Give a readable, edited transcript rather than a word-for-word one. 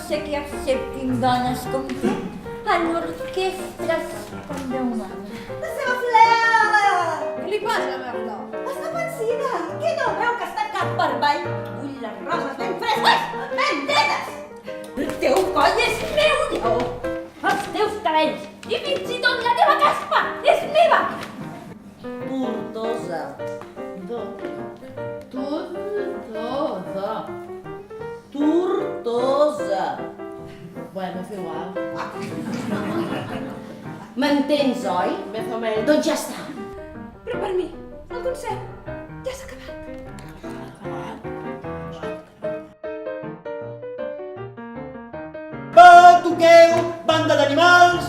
sé que acceptin dones com tu en orquestres com Déu mana. La seva flor! Què li passa a la meva flor? Està pansida! Què no veu que està cap per avall? Vull les roses ben fresques, ben dretes! El teu coll és meu, lleó! Els teus cabells i fins i tot la teva caspa és meva! Tortosa. Tortosa. Tortosa. Bueno, és igual. M'entens, oi? Més o menys. Doncs ja està. Però per mi, el concert ja s'ha acabat. Batuqueu, banda d'animals!